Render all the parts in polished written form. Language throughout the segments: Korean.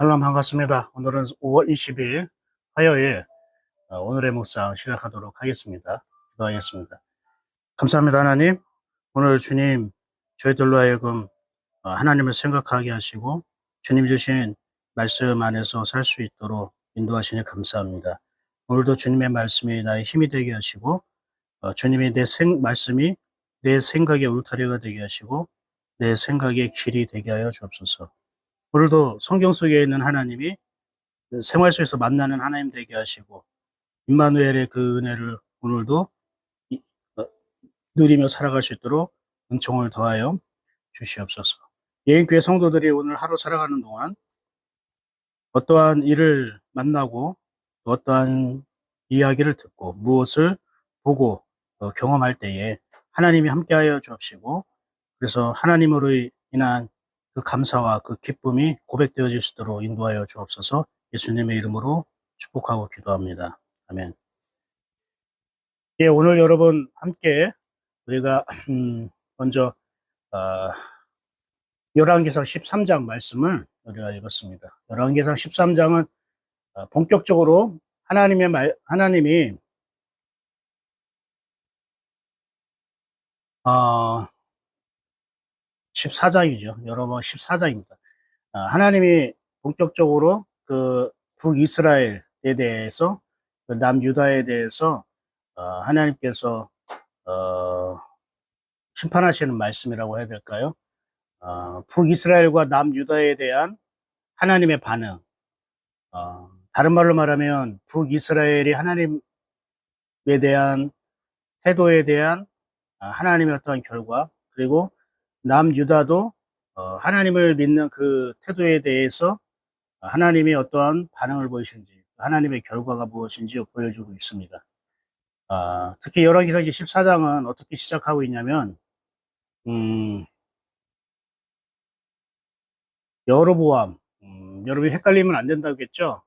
샬롬 반갑습니다. 오늘은 5월 20일 화요일 오늘의 묵상 시작하도록 하겠습니다. 기도하겠습니다. 감사합니다 하나님. 오늘 주님 저희들로 하여금 하나님을 생각하게 하시고 주님 주신 말씀 안에서 살 수 있도록 인도하시니 감사합니다. 오늘도 주님의 말씀이 나의 힘이 되게 하시고 주님의 말씀이 내 생각의 울타리가 되게 하시고 내 생각의 길이 되게 하여 주옵소서. 오늘도 성경 속에 있는 하나님이 생활 속에서 만나는 하나님 되게 하시고 임마누엘의 그 은혜를 오늘도 어, 누리며 살아갈 수 있도록 은총을 더하여 주시옵소서. 예인교회 성도들이 오늘 하루 살아가는 동안 어떠한 일을 만나고 어떠한 이야기를 듣고 무엇을 보고 경험할 때에 하나님이 함께하여 주옵시고 그래서 하나님으로 인한 그 감사와 그 기쁨이 고백되어질 수 있도록 인도하여 주옵소서. 예수님의 이름으로 축복하고 기도합니다. 아멘. 예, 오늘 여러분 함께 우리가 먼저 열왕기상 13장 말씀을 우리가 읽었습니다. 열왕기상 13장은 본격적으로 하나님이 14장이죠. 여러분 14장입니다. 하나님이 본격적으로 그 북이스라엘에 대해서 그 남유다에 대해서 하나님께서 심판하시는 말씀이라고 해야 될까요? 북이스라엘과 남유다에 대한 하나님의 반응. 다른 말로 말하면 북이스라엘이 하나님에 대한 태도에 대한 하나님의 어떠한 결과, 그리고 남유다도 하나님을 믿는 그 태도에 대해서 하나님이 어떠한 반응을 보이시는지, 하나님의 결과가 무엇인지 보여주고 있습니다. 특히 열왕기상 14장은 어떻게 시작하고 있냐면 여로보암, 여러분이 헷갈리면 안 된다겠죠?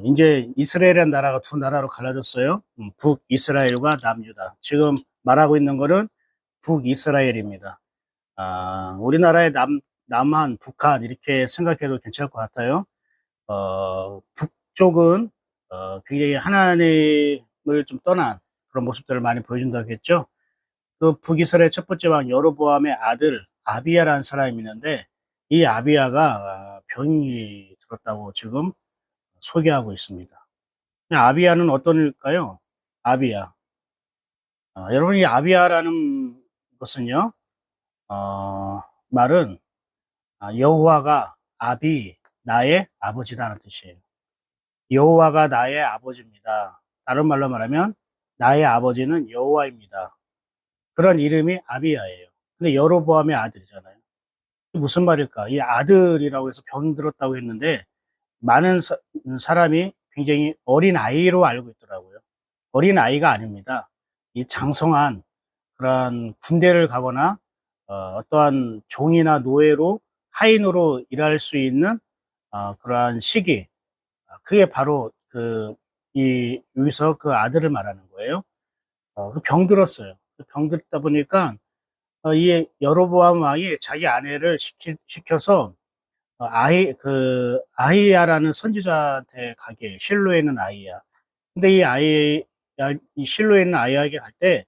이제 이스라엘이라는 나라가 두 나라로 갈라졌어요. 북이스라엘과 남유다. 지금 말하고 있는 거는 북이스라엘입니다. 우리나라의 남한, 북한 이렇게 생각해도 괜찮을 것 같아요. 북쪽은 굉장히 하나님을 좀 떠난 그런 모습들을 많이 보여준다고 했죠. 그 북이스라엘 첫 번째 왕 여로보암의 아들 아비야라는 사람이 있는데 이 아비야가 병이 들었다고 지금 소개하고 있습니다. 아비야는 어떤 일일까요? 아비야. 여러분 이 아비야라는 것은요, 말은 여호와가 나의 아버지다는 뜻이에요. 여호와가 나의 아버지입니다. 다른 말로 말하면 나의 아버지는 여호와입니다. 그런 이름이 아비야예요. 근데 여로보암의 아들이잖아요. 무슨 말일까? 이 아들이라고 해서 병 들었다고 했는데 많은 사람이 굉장히 어린 아이로 알고 있더라고요. 어린 아이가 아닙니다. 이 장성한 그런 군대를 가거나 어떠한 종이나 노예로 하인으로 일할 수 있는 그러한 시기, 그게 바로 여기서 그 아들을 말하는 거예요. 그 병들었어요. 병들다 보니까 이 여로보암 왕이 자기 아내를 시켜서 아히야라는 선지자한테 가게, 실로에 있는 아히야. 근데 이 실로에 있는 아히야에게 갈 때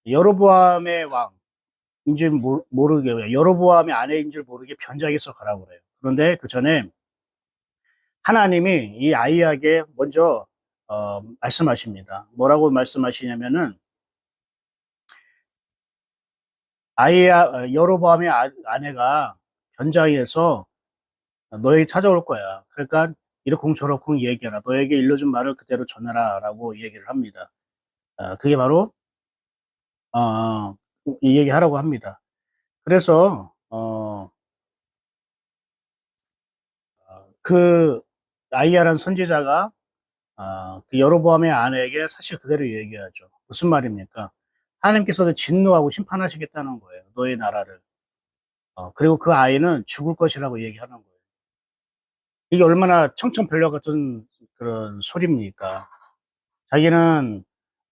여로보암의 왕인 줄 모르게, 여로보암의 아내인 줄 모르게 변장해서 가라고 그래요. 그런데 그 전에 하나님이 이 아히야에게 먼저 말씀하십니다. 뭐라고 말씀하시냐면은 여로보암의 아내가 변장해서 너에게 찾아올 거야. 그러니까 이러쿵저러쿵 얘기해라. 너에게 일러준 말을 그대로 전해라. 라고 얘기를 합니다. 그게 바로, 이 얘기하라고 합니다. 그래서, 그, 아이야라는 선지자가, 그 여로보암의 아내에게 사실 그대로 얘기하죠. 무슨 말입니까? 하나님께서도 진노하고 심판하시겠다는 거예요. 너의 나라를. 그리고 그 아이는 죽을 것이라고 얘기하는 거예요. 이게 얼마나 청천벽력 같은 그런 소리입니까? 자기는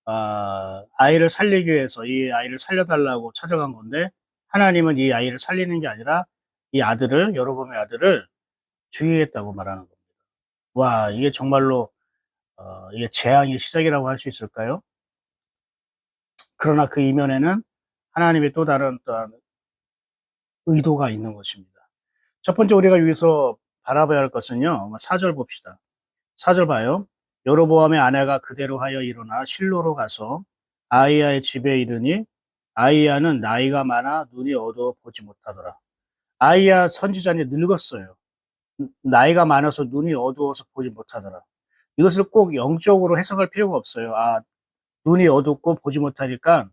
아이를 살리기 위해서 이 아이를 살려달라고 찾아간 건데 하나님은 이 아이를 살리는 게 아니라 이 아들을 여로보암의 아들을 죽이겠다고 말하는 겁니다. 와, 이게 정말로 이게 재앙의 시작이라고 할 수 있을까요? 그러나 그 이면에는 하나님의 또 다른 또한 의도가 있는 것입니다. 첫 번째 우리가 여기서 바라봐야 할 것은요. 4절 봅시다. 4절 봐요. 여로보암의 아내가 그대로 하여 일어나 실로로 가서 아이야의 집에 이르니 아이야는 나이가 많아 눈이 어두워 보지 못하더라. 아이야 선지자는 늙었어요. 나이가 많아서 눈이 어두워서 보지 못하더라. 이것을 꼭 영적으로 해석할 필요가 없어요. 눈이 어둡고 보지 못하니까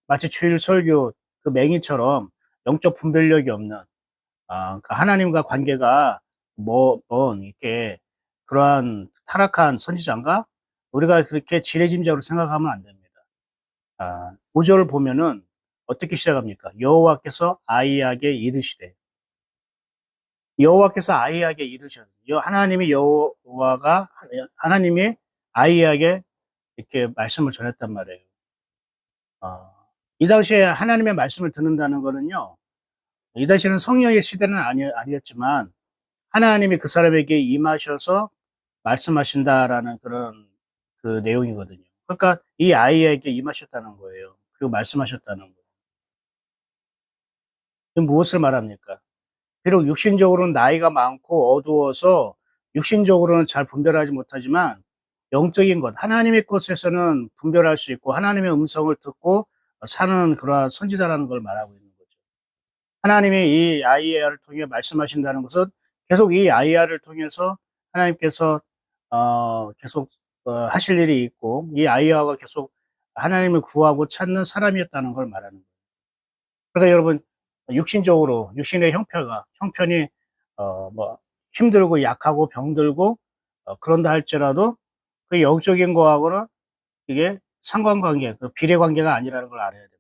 마치 주일 설교 그 맹인처럼 영적 분별력이 없는 그러니까 하나님과 관계가 이렇게 그러한 타락한 선지자인가? 우리가 그렇게 지레짐작으로 생각하면 안 됩니다. 5절을 보면은 어떻게 시작합니까? 여호와께서 아이에게 이르시되 여호와께서 아이에게 이르셨어요. 하나님이 아이에게 이렇게 말씀을 전했단 말이에요. 이 당시에 하나님의 말씀을 듣는다는 거는요, 이 당시에는 성령의 시대는 아니었지만, 하나님이 그 사람에게 임하셔서 말씀하신다라는 그런 그 내용이거든요. 그러니까 이 아이에게 임하셨다는 거예요. 그리고 말씀하셨다는 거예요. 무엇을 말합니까? 비록 육신적으로는 나이가 많고 어두워서 육신적으로는 잘 분별하지 못하지만 영적인 것, 하나님의 것에서는 분별할 수 있고 하나님의 음성을 듣고 사는 그러한 선지자라는 걸 말하고 있는 거죠. 하나님이 이 아이야를 통해 말씀하신다는 것은 계속 이 아이야를 통해서 하나님께서 계속 하실 일이 있고 이 아이야가 계속 하나님을 구하고 찾는 사람이었다는 걸 말하는 거예요. 그러니까 여러분 육신적으로 육신의 형편이 힘들고 약하고 병들고 그런다 할지라도 그 영적인 거하고는 이게 상관관계, 그 비례관계가 아니라는 걸 알아야 됩니다.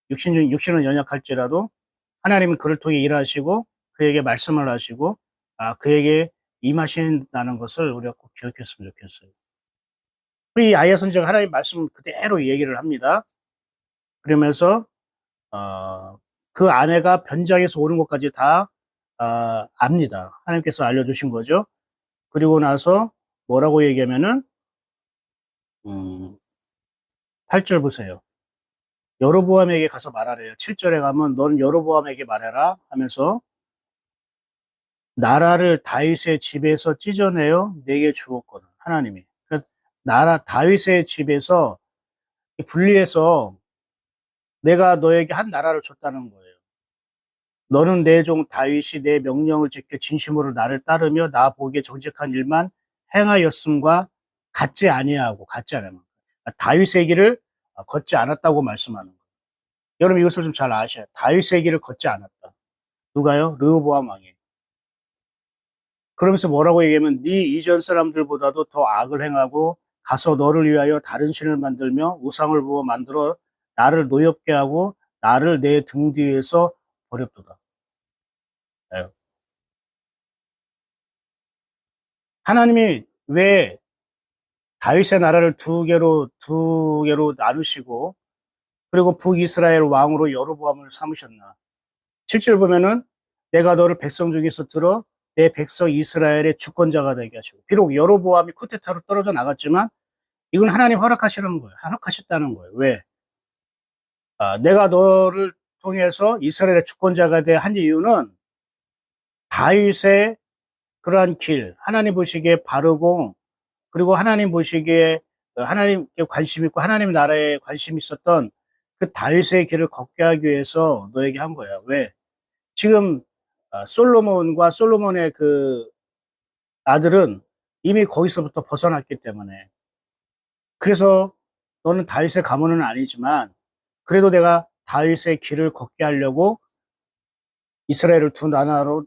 육신은 연약할지라도 하나님은 그를 통해 일하시고 그에게 말씀을 하시고 그에게 임하신다는 것을 우리가 꼭 기억했으면 좋겠어요. 이 아이야 선지자가 하나님 말씀 그대로 얘기를 합니다. 그러면서 그 아내가 변장해서 오는 것까지 다 압니다. 하나님께서 알려주신 거죠. 그리고 나서 뭐라고 얘기하면은 8절 보세요. 여로보암에게 가서 말하래요. 7절에 가면 넌 여로보암에게 말해라 하면서 나라를 다윗의 집에서 찢어내어 내게 주었거든. 하나님이. 그러니까 다윗의 집에서 분리해서 내가 너에게 한 나라를 줬다는 거예요. 너는 내 종 다윗이 내 명령을 지켜 진심으로 나를 따르며 나 보기에 정직한 일만 행하였음과 같지 않아. 다윗의 길을 걷지 않았다고 말씀하는 거예요. 여러분 이것을 좀 잘 아셔야 돼요. 다윗의 길을 걷지 않았다. 누가요? 르호보암 왕이. 그러면서 뭐라고 얘기하면 네 이전 사람들보다도 더 악을 행하고 가서 너를 위하여 다른 신을 만들며 우상을 부어 만들어 나를 노엽게 하고 나를 내 등 뒤에서 버렸도다. 네. 하나님이 왜 다윗의 나라를 두 개로 나누시고 그리고 북이스라엘 왕으로 여로보암을 삼으셨나? 7절 보면은 내가 너를 백성 중에서 들어 내 백성 이스라엘의 주권자가 되게 하시고 비록 여로보암이 쿠데타로 떨어져 나갔지만 이건 하나님 허락하시는 거예요. 허락하셨다는 거예요. 왜? 내가 너를 통해서 이스라엘의 주권자가 돼 한 이유는 다윗의 그러한 길, 하나님 보시기에 바르고 그리고 하나님 보시기에 하나님께 관심 있고 하나님 나라에 관심 있었던 그 다윗의 길을 걷게 하기 위해서 너에게 한 거야. 왜? 지금 솔로몬의 그 아들은 이미 거기서부터 벗어났기 때문에 그래서 너는 다윗의 가문은 아니지만 그래도 내가 다윗의 길을 걷게 하려고 이스라엘을 두 나라로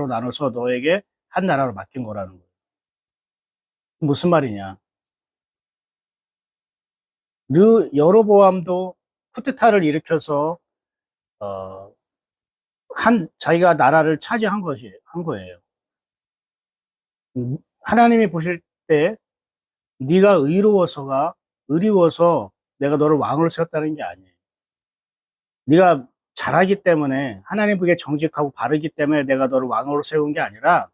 나눠서 너에게 한 나라로 맡긴 거라는 거예요. 무슨 말이냐? 여로보암도 쿠데타를 일으켜서 어, 자기가 나라를 차지한 한 거예요. 하나님이 보실 때 네가 의로워서 내가 너를 왕으로 세웠다는 게 아니에요. 네가 잘하기 때문에 하나님 보기에 정직하고 바르기 때문에 내가 너를 왕으로 세운 게 아니라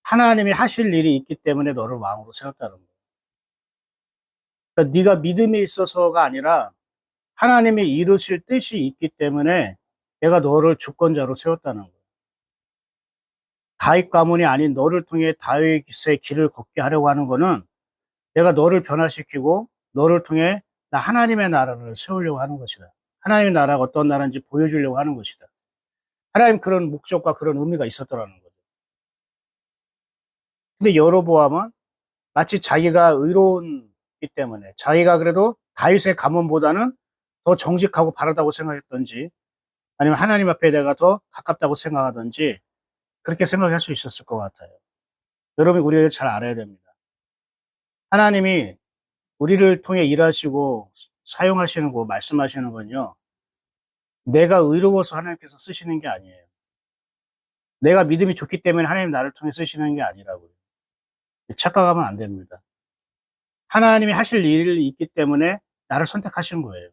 하나님이 하실 일이 있기 때문에 너를 왕으로 세웠다는 거예요. 그러니까 네가 믿음이 있어서가 아니라 하나님이 이루실 뜻이 있기 때문에 내가 너를 주권자로 세웠다는 거예요. 다윗 가문이 아닌 너를 통해 다윗의 길을 걷게 하려고 하는 거는 내가 너를 변화시키고 너를 통해 나 하나님의 나라를 세우려고 하는 것이다. 하나님의 나라가 어떤 나라인지 보여주려고 하는 것이다. 하나님 그런 목적과 그런 의미가 있었더라는 거죠. 근데 여로보암은 마치 자기가 의로운기 때문에 자기가 그래도 다윗의 가문보다는 더 정직하고 바르다고 생각했던지 아니면 하나님 앞에 내가 더 가깝다고 생각하던지 그렇게 생각할 수 있었을 것 같아요. 여러분 우리가 잘 알아야 됩니다. 하나님이 우리를 통해 일하시고 사용하시는 거 말씀하시는 건요. 내가 의로워서 하나님께서 쓰시는 게 아니에요. 내가 믿음이 좋기 때문에 하나님 나를 통해 쓰시는 게 아니라고요. 착각하면 안 됩니다. 하나님이 하실 일이 있기 때문에 나를 선택하시는 거예요.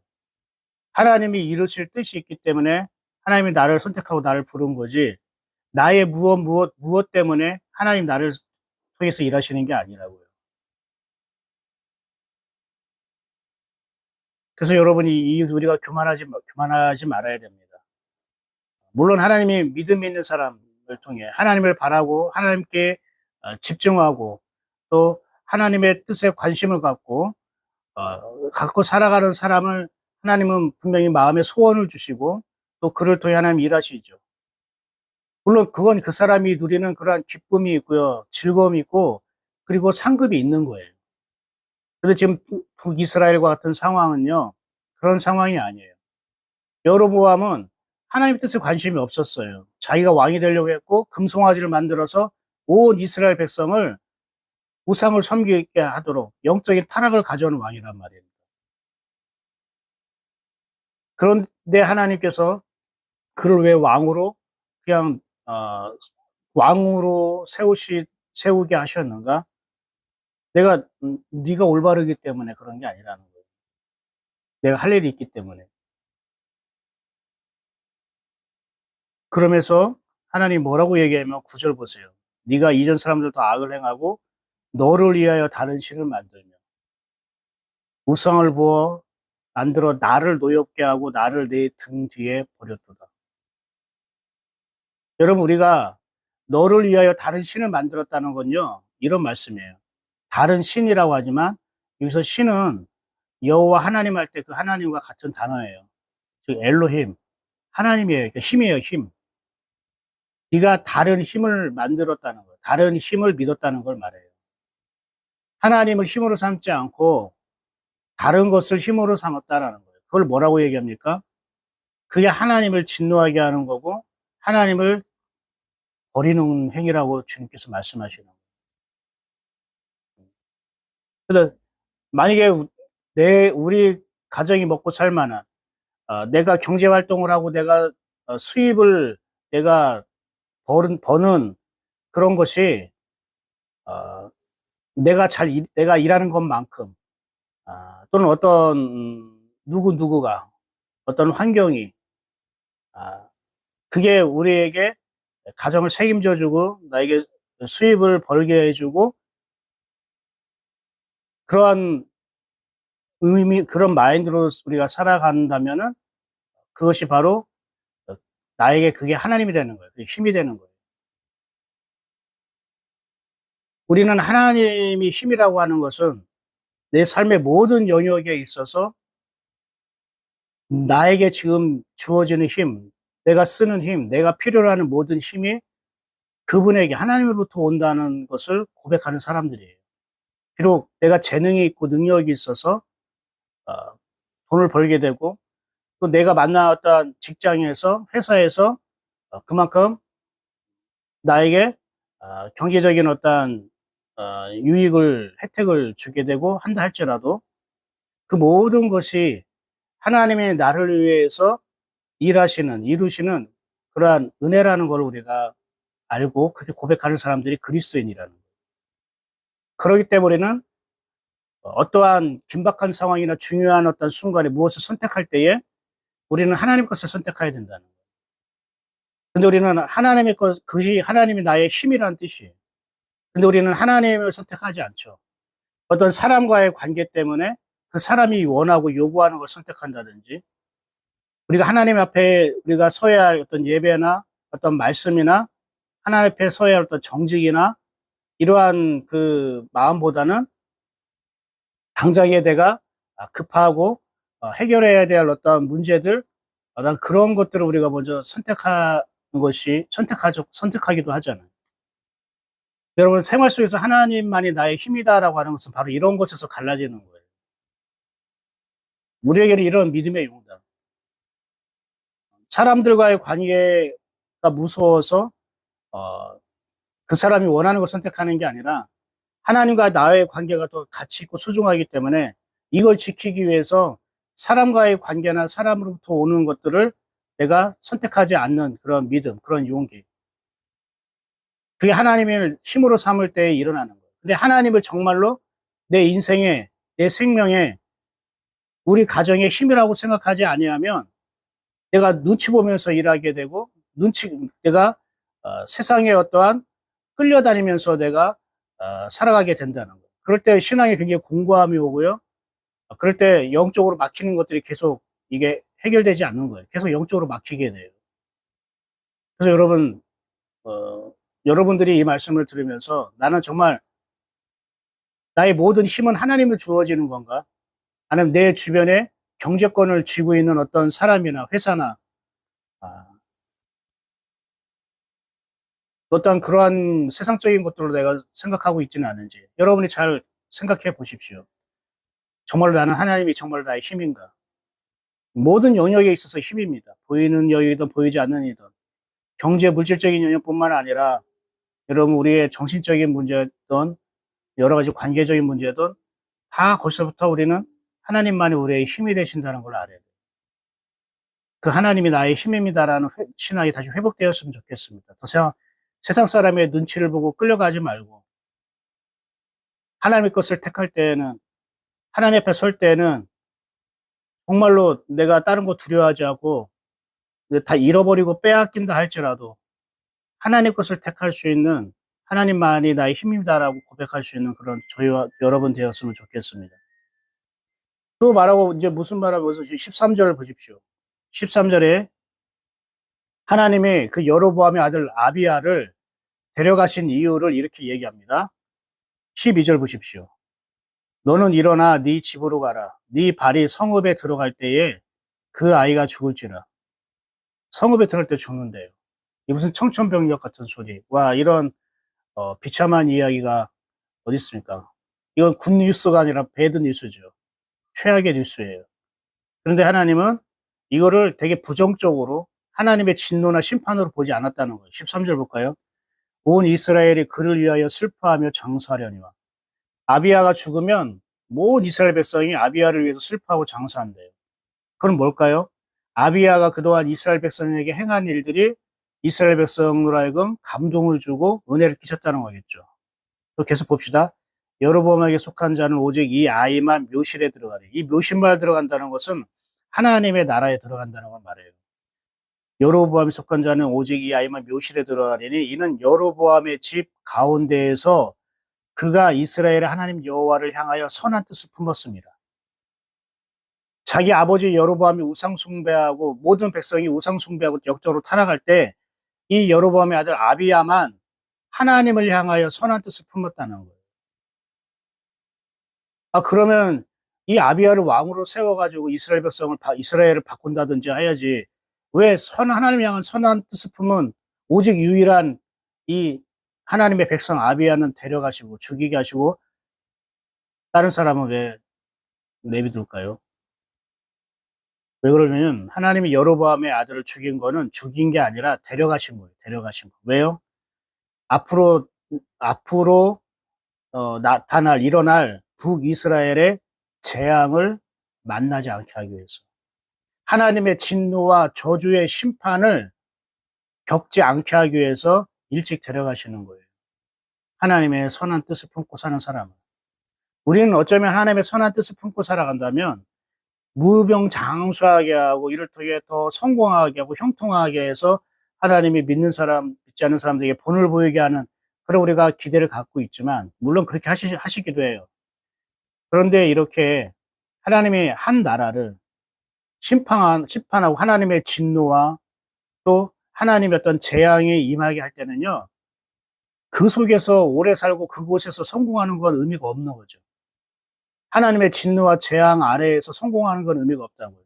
하나님이 이루실 뜻이 있기 때문에 하나님이 나를 선택하고 나를 부른 거지 나의 무엇 때문에 하나님 나를 통해서 일하시는 게 아니라고요. 그래서 여러분이 우리가 교만하지 말아야 됩니다. 물론 하나님이 믿음 있는 사람을 통해 하나님을 바라고 하나님께 집중하고 또 하나님의 뜻에 관심을 갖고 살아가는 사람을 하나님은 분명히 마음에 소원을 주시고 또 그를 통해 하나님 일하시죠. 물론 그건 그 사람이 누리는 그러한 기쁨이 있고요. 즐거움이 있고 그리고 상급이 있는 거예요. 그런데 지금 북이스라엘과 같은 상황은요. 그런 상황이 아니에요. 여로보암은 하나님 뜻에 관심이 없었어요. 자기가 왕이 되려고 했고 금송아지를 만들어서 온 이스라엘 백성을 우상을 섬기게 하도록 영적인 타락을 가져오는 왕이란 말이에요. 그런데 하나님께서 그를 왜 왕으로 그냥 왕으로 세우게 하셨는가? 네가 올바르기 때문에 그런 게 아니라는 거예요. 내가 할 일이 있기 때문에. 그러면서 하나님 뭐라고 얘기하면 9절 보세요. 네가 이전 사람들도 악을 행하고 너를 위하여 다른 신을 만들며 우상을 부어 만들어 나를 노엽게 하고 나를 내 등 뒤에 버렸도다. 여러분 우리가 너를 위하여 다른 신을 만들었다는 건요. 이런 말씀이에요. 다른 신이라고 하지만 여기서 신은 여호와 하나님 할 때 그 하나님과 같은 단어예요. 즉 엘로힘 하나님이에요. 그러니까 힘이에요. 힘. 네가 다른 힘을 만들었다는 거예요. 다른 힘을 믿었다는 걸 말해요. 하나님을 힘으로 삼지 않고 다른 것을 힘으로 삼았다라는 거예요. 그걸 뭐라고 얘기합니까? 그게 하나님을 진노하게 하는 거고 하나님을 버리는 행위라고 주님께서 말씀하시는 거예요. 그래서 만약에 우리 가정이 먹고 살 만한 내가 경제 활동을 하고 내가 수입을 내가 버는 그런 것이 어, 내가 일하는 것만큼 또는 어떤 누구가 어떤 환경이 그게 우리에게 가정을 책임져주고 나에게 수입을 벌게 해주고 그러한 그런 마인드로 우리가 살아간다면은 그것이 바로 나에게 그게 하나님이 되는 거예요. 그게 힘이 되는 거예요. 우리는 하나님이 힘이라고 하는 것은 내 삶의 모든 영역에 있어서 나에게 지금 주어지는 힘, 내가 쓰는 힘, 내가 필요로 하는 모든 힘이 그분에게 하나님으로부터 온다는 것을 고백하는 사람들이에요. 비록 내가 재능이 있고 능력이 있어서 어, 돈을 벌게 되고 또 내가 만나왔던 직장에서 회사에서 그만큼 나에게 경제적인 어떤 혜택을 주게 되고 한다 할지라도 그 모든 것이 하나님이 나를 위해서 이루시는 그러한 은혜라는 걸 우리가 알고 그렇게 고백하는 사람들이 그리스도인이라는 거예요. 그렇기 때문에는 어떠한 긴박한 상황이나 중요한 어떤 순간에 무엇을 선택할 때에 우리는 하나님 것을 선택해야 된다는 거예요. 근데 우리는 그것이 하나님이 나의 힘이라는 뜻이에요. 근데 우리는 하나님을 선택하지 않죠. 어떤 사람과의 관계 때문에 그 사람이 원하고 요구하는 걸 선택한다든지, 우리가 하나님 앞에 우리가 서야 할 어떤 예배나 어떤 말씀이나 하나님 앞에 서야 할 어떤 정직이나 이러한 그 마음보다는 당장에 내가 급하고 해결해야 될 어떤 문제들, 어떤 그런 것들을 우리가 먼저 선택하는 것이 선택하기도 하잖아요. 여러분, 생활 속에서 하나님만이 나의 힘이다라고 하는 것은 바로 이런 것에서 갈라지는 거예요. 우리에게는 이런 믿음의 용담. 사람들과의 관계가 무서워서 어, 그 사람이 원하는 걸 선택하는 게 아니라 하나님과 나의 관계가 더 가치 있고 소중하기 때문에 이걸 지키기 위해서 사람과의 관계나 사람으로부터 오는 것들을 내가 선택하지 않는 그런 믿음, 그런 용기. 그게 하나님을 힘으로 삼을 때 일어나는 거예요. 근데 하나님을 정말로 내 인생에, 내 생명에, 우리 가정의 힘이라고 생각하지 아니하면 내가 눈치 보면서 일하게 되고 내가 세상의 어떠한 끌려다니면서 내가 살아가게 된다는 거예요. 그럴 때 신앙에 굉장히 공고함이 오고요. 그럴 때 영적으로 막히는 것들이 계속 이게 해결되지 않는 거예요. 계속 영적으로 막히게 돼요. 그래서 여러분, 어, 여러분들이 이 말씀을 들으면서 나는 정말 나의 모든 힘은 하나님을 주어지는 건가? 아니면 내 주변에 경제권을 쥐고 있는 어떤 사람이나 회사나 아, 어떤 그러한 세상적인 것들로 내가 생각하고 있지는 않은지 여러분이 잘 생각해 보십시오. 정말 나는 하나님이 정말 나의 힘인가? 모든 영역에 있어서 힘입니다. 보이는 영역이든 보이지 않는 이든 경제 물질적인 영역뿐만 아니라 여러분 우리의 정신적인 문제든 여러 가지 관계적인 문제든 다 거기서부터 우리는 하나님만이 우리의 힘이 되신다는 걸 알아야 돼요. 그 하나님이 나의 힘입니다라는 신앙이 다시 회복되었으면 좋겠습니다. 더 세상 사람의 눈치를 보고 끌려가지 말고 하나님의 것을 택할 때에는 하나님 앞에 설 때에는 정말로 내가 다른 거 두려워하지 않고 다 잃어버리고 빼앗긴다 할지라도 하나님 것을 택할 수 있는 하나님만이 나의 힘이다라고 고백할 수 있는 그런 저희와 여러분 되었으면 좋겠습니다. 또 말하고 이제 무슨 말하고 13절을 보십시오. 13절에 하나님이 그 여로보암의 아들 아비야를 데려가신 이유를 이렇게 얘기합니다. 12절 보십시오. 너는 일어나 네 집으로 가라. 네 발이 성읍에 들어갈 때에 그 아이가 죽을지라. 성읍에 들어갈 때 죽는데요. 이 무슨 청천벽력 같은 소리. 와, 이런 비참한 이야기가 어디 있습니까? 이건 굿 뉴스가 아니라 배드 뉴스죠. 최악의 뉴스예요. 그런데 하나님은 이거를 되게 부정적으로 하나님의 진노나 심판으로 보지 않았다는 거예요. 13절 볼까요? 온 이스라엘이 그를 위하여 슬퍼하며 장사하려니와. 아비야가 죽으면 모든 이스라엘 백성이 아비야를 위해서 슬퍼하고 장사한대요. 그럼 뭘까요? 아비야가 그동안 이스라엘 백성에게 행한 일들이 이스라엘 백성으로 하여금 감동을 주고 은혜를 끼쳤다는 거겠죠. 또 계속 봅시다. 여로보암에게 속한 자는 오직 이 아이만 묘실에 들어가리. 이 묘실만 들어간다는 것은 하나님의 나라에 들어간다는 걸 말해요. 여로보암에 속한 자는 오직 이 아이만 묘실에 들어가리니 이는 여로보암의 집 가운데에서 그가 이스라엘의 하나님 여호와를 향하여 선한 뜻을 품었습니다. 자기 아버지 여로보암이 우상 숭배하고 모든 백성이 우상 숭배하고 역적으로 타락할 때 이 여로보암의 아들 아비야만 하나님을 향하여 선한 뜻을 품었다는 거예요. 그러면 이 아비야를 왕으로 세워가지고 이스라엘을 바꾼다든지 해야지. 왜 하나님을 향한 선한 뜻을 품은 오직 유일한 이 하나님의 백성 아비야는 데려가시고 죽이게 하시고 다른 사람은 왜 내비둘까요? 왜 그러냐면 하나님이 여로보암의 아들을 죽인 거는 죽인 게 아니라 데려가신 거예요. 데려가신 거. 왜요? 앞으로 일어날 북이스라엘의 재앙을 만나지 않게 하기 위해서. 하나님의 진노와 저주의 심판을 겪지 않게 하기 위해서 일찍 데려가시는 거예요. 하나님의 선한 뜻을 품고 사는 사람은. 우리는 어쩌면 하나님의 선한 뜻을 품고 살아간다면 무병장수하게 하고 이를 통해 더 성공하게 하고 형통하게 해서 하나님이 믿지 않는 사람들에게 본을 보이게 하는 그런 우리가 기대를 갖고 있지만, 물론 그렇게 하시기도 해요. 그런데 이렇게 하나님이 한 나라를 심판하고 하나님의 진노와 또 하나님의 어떤 재앙이 임하게 할 때는요, 그 속에서 오래 살고 그곳에서 성공하는 건 의미가 없는 거죠. 하나님의 진노와 재앙 아래에서 성공하는 건 의미가 없다고요.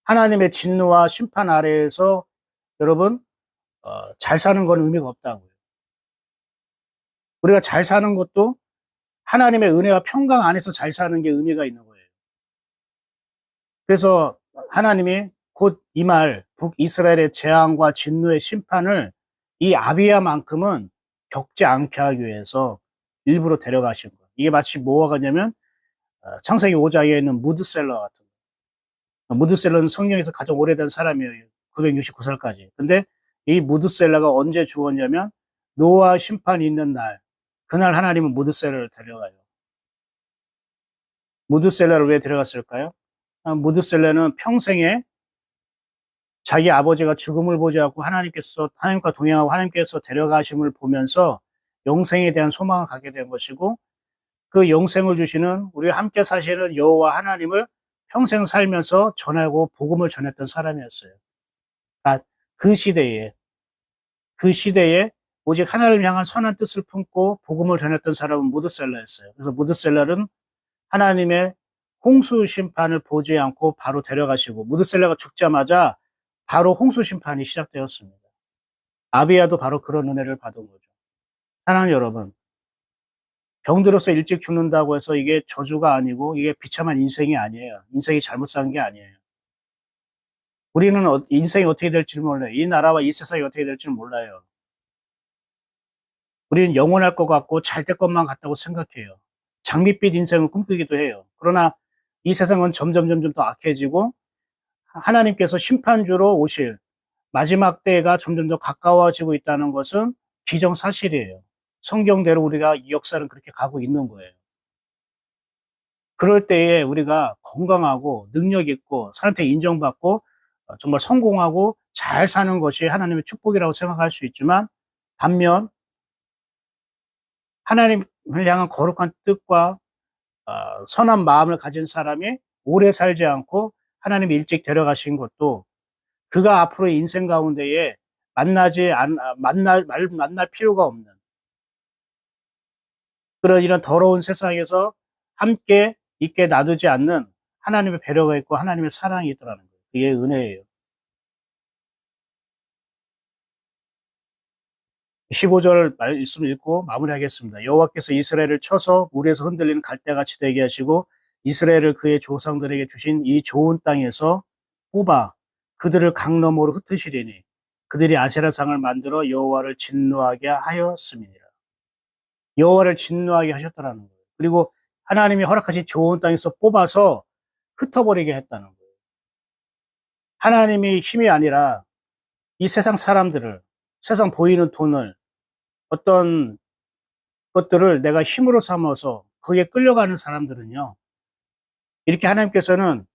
하나님의 진노와 심판 아래에서 여러분, 잘 사는 건 의미가 없다고요. 우리가 잘 사는 것도 하나님의 은혜와 평강 안에서 잘 사는 게 의미가 있는 거예요. 그래서 하나님이 곧 이 말, 북이스라엘의 재앙과 진노의 심판을 이 아비야만큼은 겪지 않게 하기 위해서 일부러 데려가신 거예요. 이게 마치 뭐와 같냐면 창세기 5장에 있는 무드셀러 같은 거예요. 무드셀러는 성경에서 가장 오래된 사람이에요. 969살까지. 근데 이 무드셀러가 언제 죽었냐면 노아 심판이 있는 날, 그날 하나님은 무드셀러를 데려가요. 무드셀러를 왜 데려갔을까요? 무드셀러는 평생에 자기 아버지가 죽음을 보지 않고 하나님과 동행하고 하나님께서 데려가심을 보면서 영생에 대한 소망을 갖게 된 것이고, 그 영생을 주시는 우리와 함께 사시는 여호와 하나님을 평생 살면서 전하고 복음을 전했던 사람이었어요. 아, 그 시대에 그 시대에 오직 하나님을 향한 선한 뜻을 품고 복음을 전했던 사람은 무드셀러였어요. 그래서 무드셀러는 하나님의 홍수 심판을 보지 않고 바로 데려가시고, 무드셀러가 죽자마자 바로 홍수 심판이 시작되었습니다. 아비야도 바로 그런 은혜를 받은 거죠. 사랑하는 여러분, 병들어서 일찍 죽는다고 해서 이게 저주가 아니고 이게 비참한 인생이 아니에요. 인생이 잘못 산 게 아니에요. 우리는 인생이 어떻게 될지 몰라요. 이 나라와 이 세상이 어떻게 될지 몰라요. 우리는 영원할 것 같고 잘 될 것만 같다고 생각해요. 장밋빛 인생을 꿈꾸기도 해요. 그러나 이 세상은 점점 더 악해지고 하나님께서 심판주로 오실 마지막 때가 점점 더 가까워지고 있다는 것은 기정사실이에요. 성경대로 우리가 이 역사는 그렇게 가고 있는 거예요. 그럴 때에 우리가 건강하고 능력 있고 사람한테 인정받고 정말 성공하고 잘 사는 것이 하나님의 축복이라고 생각할 수 있지만, 반면 하나님을 향한 거룩한 뜻과 선한 마음을 가진 사람이 오래 살지 않고 하나님이 일찍 데려가신 것도 그가 앞으로의 인생 가운데에 만날 필요가 없는 그런 이런 더러운 세상에서 함께 있게 놔두지 않는 하나님의 배려가 있고 하나님의 사랑이 있더라는 거예요. 그게 은혜예요. 15절 말씀을 읽고 마무리하겠습니다. 여호와께서 이스라엘을 쳐서 물에서 흔들리는 갈대같이 되게 하시고 이스라엘을 그의 조상들에게 주신 이 좋은 땅에서 뽑아 그들을 강 너머로 흩으시리니 그들이 아세라상을 만들어 여호와를 진노하게 하였음이니라. 여호와를 진노하게 하셨다라는 거예요. 그리고 하나님이 허락하신 좋은 땅에서 뽑아서 흩어버리게 했다는 거예요. 하나님이 힘이 아니라 이 세상 사람들을, 세상 보이는 돈을, 어떤 것들을 내가 힘으로 삼아서 거기에 끌려가는 사람들은요, 이렇게 하나님께서는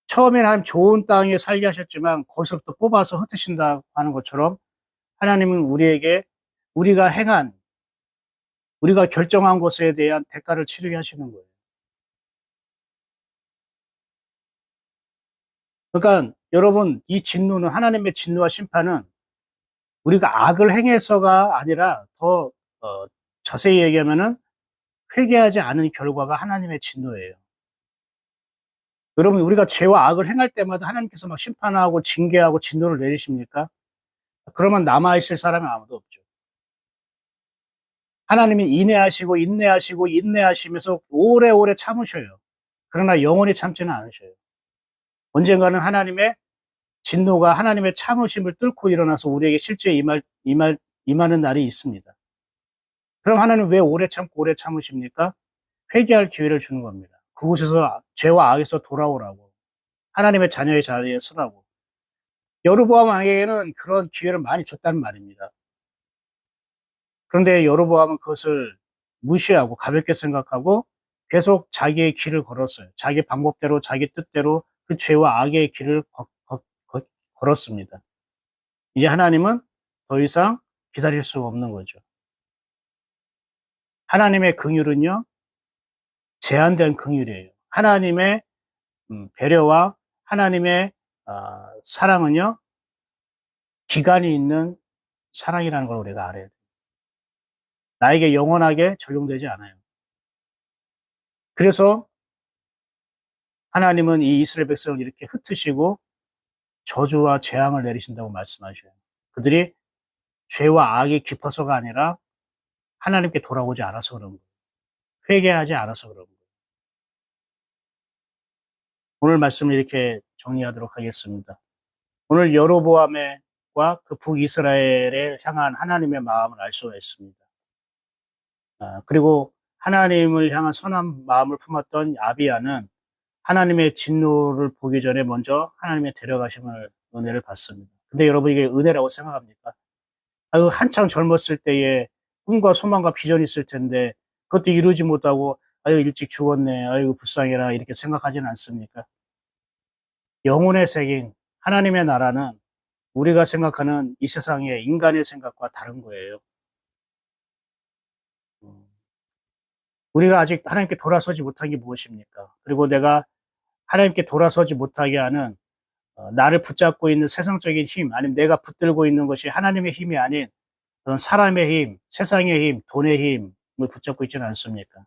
처음에는 하나님 좋은 땅에 살게 하셨지만 거기서부터 뽑아서 흩으신다고 하는 것처럼 하나님은 우리에게 우리가 결정한 것에 대한 대가를 치르게 하시는 거예요. 그러니까 여러분, 이 진노는, 하나님의 진노와 심판은 우리가 악을 행해서가 아니라 더 자세히 얘기하면은 회개하지 않은 결과가 하나님의 진노예요. 여러분, 우리가 죄와 악을 행할 때마다 하나님께서 막 심판하고 징계하고 진노를 내리십니까? 그러면 남아있을 사람이 아무도 없죠. 하나님은 인내하시고 인내하시고 인내하시면서 오래오래 참으셔요. 그러나 영원히 참지는 않으셔요. 언젠가는 하나님의 진노가 하나님의 참으심을 뚫고 일어나서 우리에게 실제 임하는 날이 있습니다. 그럼 하나님 왜 오래 참고 오래 참으십니까? 회개할 기회를 주는 겁니다. 그곳에서 죄와 악에서 돌아오라고. 하나님의 자녀의 자리에 서라고. 여로보암 왕에게는 그런 기회를 많이 줬다는 말입니다. 그런데 여로보암은 그것을 무시하고 가볍게 생각하고 계속 자기의 길을 걸었어요. 자기 방법대로 자기 뜻대로 그 죄와 악의 길을 걸었습니다. 이제 하나님은 더 이상 기다릴 수 없는 거죠. 하나님의 긍휼은요, 제한된 긍휼이에요. 하나님의 배려와 하나님의 사랑은요, 기간이 있는 사랑이라는 걸 우리가 알아야 돼요. 나에게 영원하게 적용되지 않아요. 그래서 하나님은 이 이스라엘 백성을 이렇게 흩으시고 저주와 재앙을 내리신다고 말씀하셔요. 그들이 죄와 악이 깊어서가 아니라 하나님께 돌아오지 않아서 그런 거예요. 회개하지 않아서 그런 거예요. 오늘 말씀을 이렇게 정리하도록 하겠습니다. 오늘 여로보암과 그 북이스라엘을 향한 하나님의 마음을 알 수가 있습니다. 그리고 하나님을 향한 선한 마음을 품었던 아비야는 하나님의 진노를 보기 전에 먼저 하나님의 데려가심을 은혜를 받습니다. 근데 여러분 이게 은혜라고 생각합니까? 아유, 한창 젊었을 때에 꿈과 소망과 비전이 있을 텐데 그것도 이루지 못하고 아유, 일찍 죽었네. 아유, 불쌍해라. 이렇게 생각하지는 않습니까? 영혼의 세계인 하나님의 나라는 우리가 생각하는 이 세상의 인간의 생각과 다른 거예요. 우리가 아직 하나님께 돌아서지 못한 게 무엇입니까? 그리고 내가 하나님께 돌아서지 못하게 하는 나를 붙잡고 있는 세상적인 힘, 아니면 내가 붙들고 있는 것이 하나님의 힘이 아닌 그런 사람의 힘, 세상의 힘, 돈의 힘을 붙잡고 있지는 않습니까?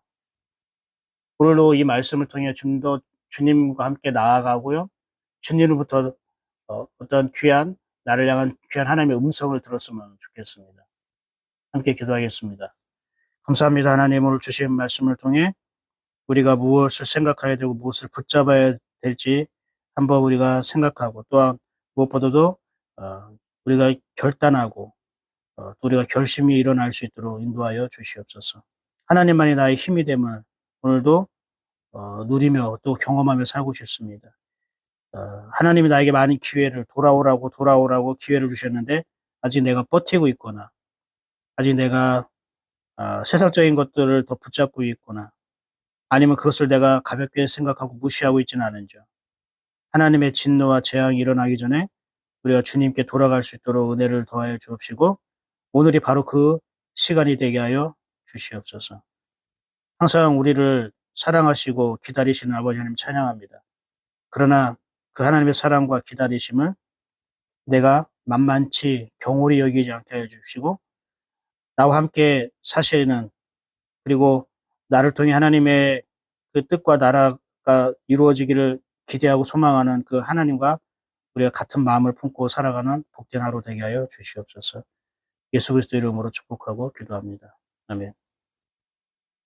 오늘도 이 말씀을 통해 좀 더 주님과 함께 나아가고요. 주님으로부터 어떤 귀한, 나를 향한 귀한 하나님의 음성을 들었으면 좋겠습니다. 함께 기도하겠습니다. 감사합니다. 하나님 오늘 주신 말씀을 통해 우리가 무엇을 생각해야 되고 무엇을 붙잡아야 될지 한번 우리가 생각하고 또한 무엇보다도 우리가 결단하고 또 우리가 결심이 일어날 수 있도록 인도하여 주시옵소서. 하나님만이 나의 힘이 됨을 오늘도 누리며 또 경험하며 살고 싶습니다. 하나님이 나에게 많은 기회를 돌아오라고 기회를 주셨는데 아직 내가 버티고 있거나 아직 내가 세상적인 것들을 더 붙잡고 있거나 아니면 그것을 내가 가볍게 생각하고 무시하고 있지는 않은지 하나님의 진노와 재앙이 일어나기 전에 우리가 주님께 돌아갈 수 있도록 은혜를 더하여 주옵시고 오늘이 바로 그 시간이 되게 하여 주시옵소서. 항상 우리를 사랑하시고 기다리시는 아버지 하나님 찬양합니다. 그러나 그 하나님의 사랑과 기다리심을 내가 만만치 경홀히 여기지 않게 해 주시고 나와 함께 사시는 그리고 나를 통해 하나님의 그 뜻과 나라가 이루어지기를 기대하고 소망하는 그 하나님과 우리가 같은 마음을 품고 살아가는 복된 하루 되게 하여 주시옵소서. 예수 그리스도 이름으로 축복하고 기도합니다. 아멘.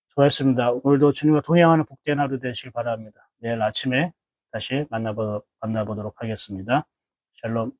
수고하셨습니다. 오늘도 주님과 동행하는 복된 하루 되시길 바랍니다. 내일 아침에 다시 만나보도록 하겠습니다. 샬롬.